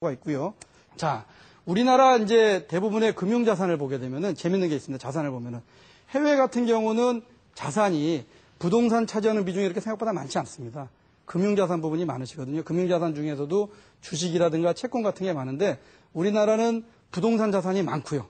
수가 있고요. 자, 우리나라 이제 대부분의 금융자산을 보게 되면은 재밌는 게 있습니다. 자산을 보면은 해외 같은 경우는 자산이 부동산 차지하는 비중이 이렇게 생각보다 많지 않습니다. 금융자산 부분이 많으시거든요. 금융자산 중에서도 주식이라든가 채권 같은 게 많은데 우리나라는 부동산 자산이 많고요.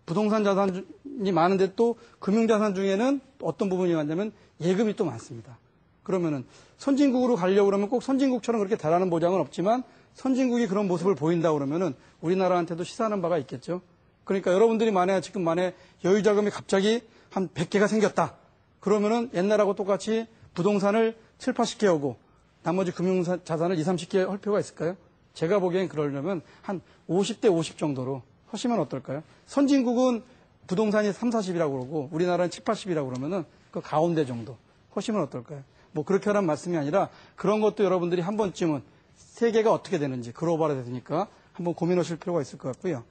부동산 자산이 많은데 또 금융자산 중에는 어떤 부분이 많냐면 예금이 또 많습니다. 그러면은 선진국으로 가려고 그러면 꼭 선진국처럼 그렇게 잘하는 보장은 없지만 선진국이 그런 모습을 보인다 그러면은 우리나라한테도 시사하는 바가 있겠죠. 그러니까 여러분들이 만약에 여유 자금이 갑자기 한 100개가 생겼다. 그러면은 옛날하고 똑같이 부동산을 7, 80개 오고 나머지 금융자산을 20, 30개 할 필요가 있을까요? 제가 보기엔 그러려면 한 50대 50 정도로 하시면 어떨까요? 선진국은 부동산이 3, 40이라고 그러고 우리나라는 7, 80이라고 그러면은 그 가운데 정도 하시면 어떨까요? 뭐 그렇게 하라는 말씀이 아니라 그런 것도 여러분들이 한 번쯤은 세계가 어떻게 되는지 글로벌화 되니까 한번 고민하실 필요가 있을 것 같고요.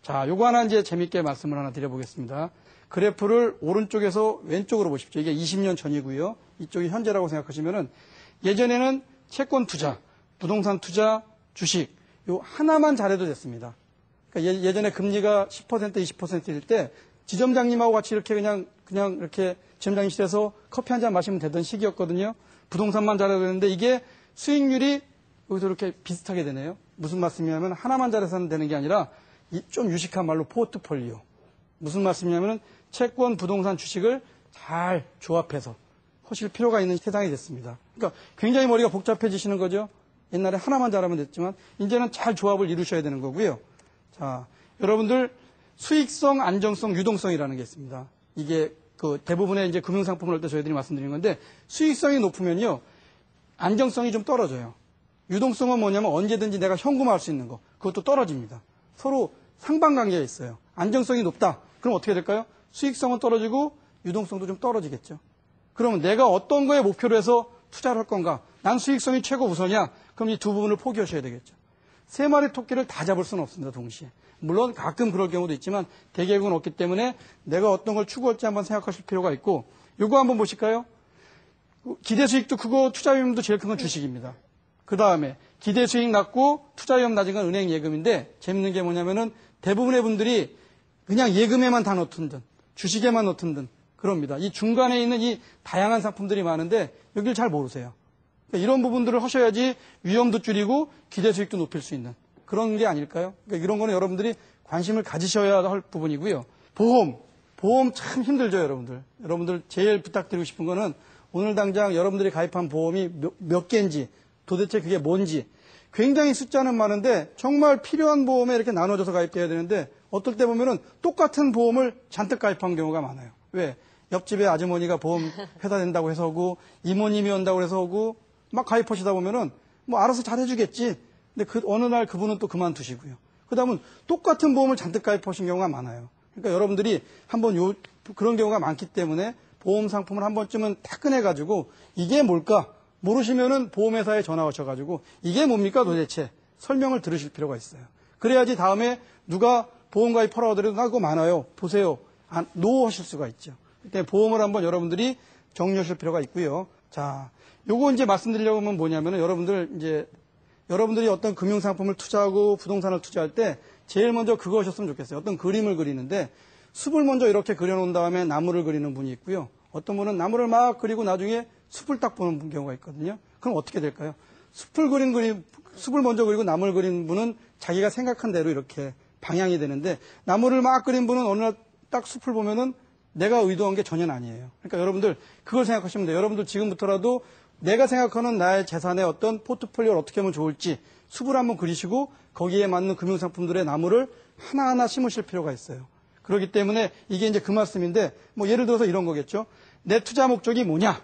자, 요거 하나 이제 재밌게 말씀을 하나 드려보겠습니다. 그래프를 오른쪽에서 왼쪽으로 보십시오. 이게 20년 전이고요. 이쪽이 현재라고 생각하시면은 예전에는 채권 투자, 부동산 투자, 주식 요 하나만 잘해도 됐습니다. 그러니까 예전에 금리가 10% 20%일 때 지점장님하고 같이 이렇게 그냥 이렇게 지점장님실에서 커피 한 잔 마시면 되던 시기였거든요. 부동산만 잘해도 되는데 이게 수익률이 여기서 이렇게 비슷하게 되네요. 무슨 말씀이냐면 하나만 잘해서는 되는 게 아니라 좀 유식한 말로 포트폴리오. 무슨 말씀이냐면 채권, 부동산, 주식을 잘 조합해서 하실 필요가 있는 세상이 됐습니다. 그러니까 굉장히 머리가 복잡해지시는 거죠. 옛날에 하나만 잘하면 됐지만 이제는 잘 조합을 이루셔야 되는 거고요. 자, 여러분들 수익성, 안정성, 유동성이라는 게 있습니다. 이게 그 대부분의 이제 금융상품을 할 때 저희들이 말씀드리는 건데 수익성이 높으면요. 안정성이 좀 떨어져요. 유동성은 뭐냐면 언제든지 내가 현금화할 수 있는 거. 그것도 떨어집니다. 서로 상반관계가 있어요. 안정성이 높다. 그럼 어떻게 될까요? 수익성은 떨어지고 유동성도 좀 떨어지겠죠. 그러면 내가 어떤 거에 목표로 해서 투자를 할 건가? 난 수익성이 최고 우선이야. 그럼 이 두 부분을 포기하셔야 되겠죠. 세 마리 토끼를 다 잡을 수는 없습니다. 동시에. 물론 가끔 그럴 경우도 있지만 대개는 없기 때문에 내가 어떤 걸 추구할지 한번 생각하실 필요가 있고 이거 한번 보실까요? 기대수익도 크고 투자위험도 제일 큰 건 주식입니다. 그 다음에 기대수익 낮고 투자위험 낮은 건 은행 예금인데 재밌는 게 뭐냐면은 대부분의 분들이 그냥 예금에만 다 넣든 든 주식에만 넣든 든 그럽니다. 이 중간에 있는 이 다양한 상품들이 많은데 여기를 잘 모르세요. 그러니까 이런 부분들을 하셔야지 위험도 줄이고 기대수익도 높일 수 있는 그런 게 아닐까요? 그러니까 이런 거는 여러분들이 관심을 가지셔야 할 부분이고요. 보험 참 힘들죠, 여러분들. 여러분들 제일 부탁드리고 싶은 거는 오늘 당장 여러분들이 가입한 보험이 몇 개인지 도대체 그게 뭔지 굉장히 숫자는 많은데 정말 필요한 보험에 이렇게 나눠져서 가입돼야 되는데 어떨 때 보면은 똑같은 보험을 잔뜩 가입한 경우가 많아요. 왜? 옆집에 아주머니가 보험 회사 된다고 해서 오고 이모님이 온다고 해서 오고 막 가입하시다 보면은 뭐 알아서 잘 해주겠지. 근데 어느 날 그분은 또 그만두시고요. 그 다음은 똑같은 보험을 잔뜩 가입하신 경우가 많아요. 그러니까 여러분들이 한번 그런 경우가 많기 때문에 보험 상품을 한 번쯤은 다 꺼내가지고 이게 뭘까? 모르시면은 보험회사에 전화 오셔가지고 이게 뭡니까 도대체? 설명을 들으실 필요가 있어요. 그래야지 다음에 누가 보험 가입하라고 하더라도 나 그거 많아요. 보세요. 노 하실 수가 있죠. 그때 보험을 한번 여러분들이 정리하실 필요가 있고요. 자, 요거 이제 말씀드리려고 하면 뭐냐면은 여러분들이 어떤 금융상품을 투자하고 부동산을 투자할 때 제일 먼저 그거 하셨으면 좋겠어요. 어떤 그림을 그리는데 숲을 먼저 이렇게 그려놓은 다음에 나무를 그리는 분이 있고요. 어떤 분은 나무를 막 그리고 나중에 숲을 딱 보는 경우가 있거든요. 그럼 어떻게 될까요? 숲을 먼저 그리고 나무를 그린 분은 자기가 생각한 대로 이렇게 방향이 되는데 나무를 막 그린 분은 어느 날 딱 숲을 보면은 내가 의도한 게 전혀 아니에요. 그러니까 여러분들 그걸 생각하시면 돼요. 여러분들 지금부터라도 내가 생각하는 나의 재산의 어떤 포트폴리오를 어떻게 하면 좋을지 숲을 한번 그리시고 거기에 맞는 금융상품들의 나무를 하나하나 심으실 필요가 있어요. 그렇기 때문에 이게 이제 그 말씀인데 뭐 예를 들어서 이런 거겠죠. 내 투자 목적이 뭐냐?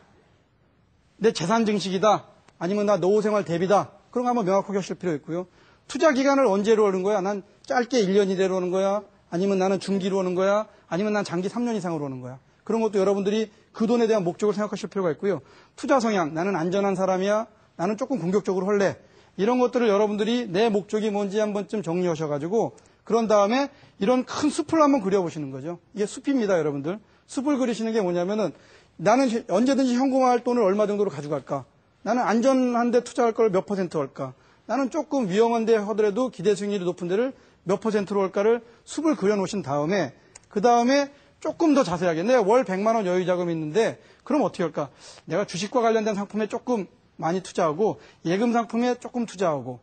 내 재산 증식이다. 아니면 나 노후생활 대비다. 그런 거 한번 명확하게 하실 필요 있고요. 투자 기간을 언제로 하는 거야? 난 짧게 1년 이내로 하는 거야? 아니면 나는 중기로 하는 거야? 아니면 난 장기 3년 이상으로 하는 거야? 그런 것도 여러분들이 그 돈에 대한 목적을 생각하실 필요가 있고요. 투자 성향, 나는 안전한 사람이야? 나는 조금 공격적으로 할래? 이런 것들을 여러분들이 내 목적이 뭔지 한 번쯤 정리하셔가지고 그런 다음에 이런 큰 숲을 한번 그려보시는 거죠. 이게 숲입니다, 여러분들. 숲을 그리시는 게 뭐냐면은 나는 언제든지 현금화할 돈을 얼마 정도로 가져갈까? 나는 안전한데 투자할 걸 몇 퍼센트 할까? 나는 조금 위험한데 하더라도 기대 수익률이 높은 데를 몇 %로 올까를 숲을 그려놓으신 다음에 그 다음에 조금 더 자세하게 내가 월 100만 원 여유 자금이 있는데 그럼 어떻게 할까? 내가 주식과 관련된 상품에 조금 많이 투자하고 예금 상품에 조금 투자하고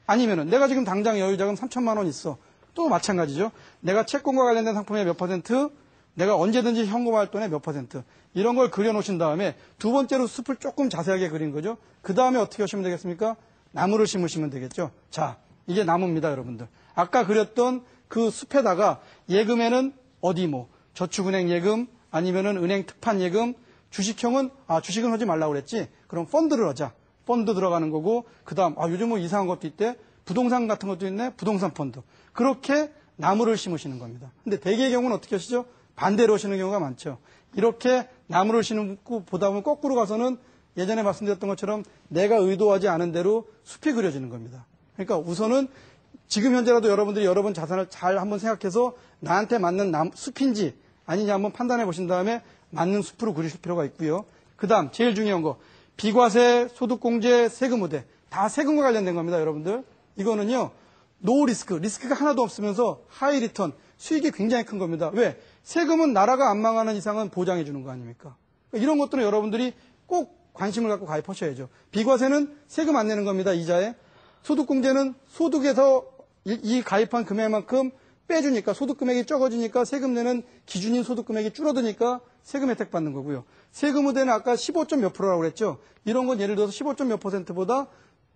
아니면은 내가 지금 당장 여유 자금 3천만 원 있어. 또 마찬가지죠. 내가 채권과 관련된 상품에 몇 %, 내가 언제든지 현금화할 돈에 몇 %, 이런 걸 그려놓으신 다음에 두 번째로 숲을 조금 자세하게 그린 거죠. 그 다음에 어떻게 하시면 되겠습니까? 나무를 심으시면 되겠죠. 자, 이게 나무입니다, 여러분들. 아까 그렸던 그 숲에다가 예금에는 어디 뭐 저축은행 예금 아니면은 은행 특판 예금, 주식형은 주식은 하지 말라고 그랬지. 그럼 펀드를 하자. 펀드 들어가는 거고 그다음 요즘 뭐 이상한 것도 있대. 부동산 같은 것도 있네. 부동산 펀드. 그렇게 나무를 심으시는 겁니다. 근데 대개의 경우는 어떻게 하시죠? 반대로 하시는 경우가 많죠. 이렇게 나무를 심고 보다 보면 거꾸로 가서는 예전에 말씀드렸던 것처럼 내가 의도하지 않은 대로 숲이 그려지는 겁니다. 그러니까 우선은 지금 현재라도 여러분들이 여러분 자산을 잘 한번 생각해서 나한테 맞는 숲인지 아니냐 한번 판단해 보신 다음에 맞는 숲으로 그리실 필요가 있고요. 그 다음 제일 중요한 거 비과세, 소득공제, 세금 우대 다 세금과 관련된 겁니다. 여러분들 이거는요 노 리스크, 리스크가 하나도 없으면서 하이 리턴 수익이 굉장히 큰 겁니다. 왜? 세금은 나라가 안 망하는 이상은 보장해 주는 거 아닙니까? 이런 것들은 여러분들이 꼭 관심을 갖고 가입하셔야죠. 비과세는 세금 안 내는 겁니다. 이자에. 소득공제는 소득에서 이 가입한 금액만큼 빼주니까 소득 금액이 적어지니까 세금 내는 기준인 소득 금액이 줄어드니까 세금 혜택 받는 거고요. 세금 우대는 아까 15점 몇 %라고 그랬죠. 이런 건 예를 들어서 15점 몇 %보다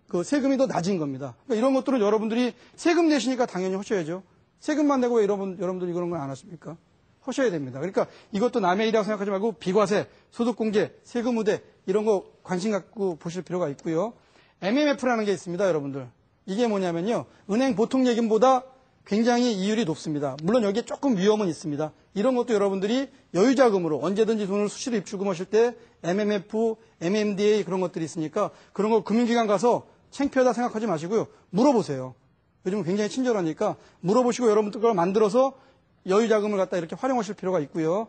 그 세금이 더 낮은 겁니다. 그러니까 이런 것들은 여러분들이 세금 내시니까 당연히 하셔야죠. 세금만 내고 왜 여러분들이 그런 걸 안 하십니까? 하셔야 됩니다. 그러니까 이것도 남의 일이라고 생각하지 말고 비과세, 소득공제, 세금 우대 이런 거 관심 갖고 보실 필요가 있고요. MMF라는 게 있습니다. 여러분들. 이게 뭐냐면요. 은행 보통 예금보다 굉장히 이율이 높습니다. 물론 여기에 조금 위험은 있습니다. 이런 것도 여러분들이 여유자금으로 언제든지 돈을 수시로 입출금하실 때 MMF, MMDA 그런 것들이 있으니까 그런 거 금융기관 가서 창피하다 생각하지 마시고요. 물어보세요. 요즘은 굉장히 친절하니까 물어보시고 여러분들 걸 만들어서 여유자금을 갖다 이렇게 활용하실 필요가 있고요.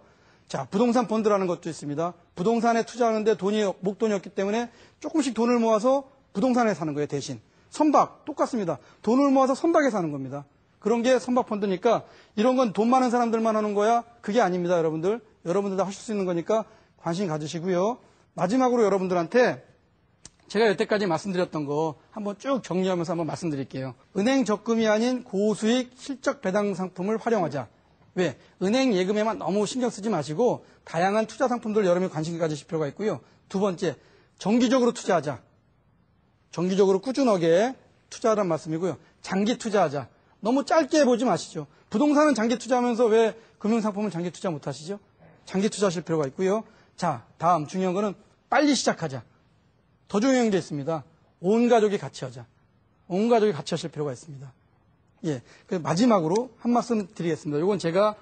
자, 부동산 펀드라는 것도 있습니다. 부동산에 투자하는데 목돈이 없기 때문에 조금씩 돈을 모아서 부동산에 사는 거예요, 대신. 선박, 똑같습니다. 돈을 모아서 선박에 사는 겁니다. 그런 게 선박 펀드니까 이런 건 돈 많은 사람들만 하는 거야? 그게 아닙니다, 여러분들. 여러분들 다 하실 수 있는 거니까 관심 가지시고요. 마지막으로 여러분들한테 제가 여태까지 말씀드렸던 거 한번 쭉 정리하면서 한번 말씀드릴게요. 은행 적금이 아닌 고수익 실적 배당 상품을 활용하자. 왜? 은행 예금에만 너무 신경 쓰지 마시고 다양한 투자 상품들 여러분이 관심 가지실 필요가 있고요. 두 번째, 정기적으로 투자하자. 정기적으로 꾸준하게 투자하라는 말씀이고요. 장기 투자하자. 너무 짧게 보지 마시죠. 부동산은 장기 투자하면서 왜 금융상품은 장기 투자 못 하시죠? 장기 투자하실 필요가 있고요. 자, 다음 중요한 거는 빨리 시작하자. 더 중요한 게 있습니다. 온 가족이 같이 하자. 온 가족이 같이 하실 필요가 있습니다. 예. 마지막으로 한 말씀 드리겠습니다. 이건 제가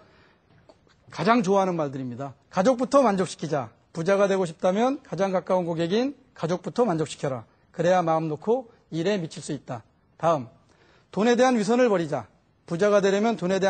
가장 좋아하는 말들입니다. 가족부터 만족시키자. 부자가 되고 싶다면 가장 가까운 고객인 가족부터 만족시켜라. 그래야 마음 놓고 일에 미칠 수 있다. 다음, 돈에 대한 위선을 버리자. 부자가 되려면 돈에 대한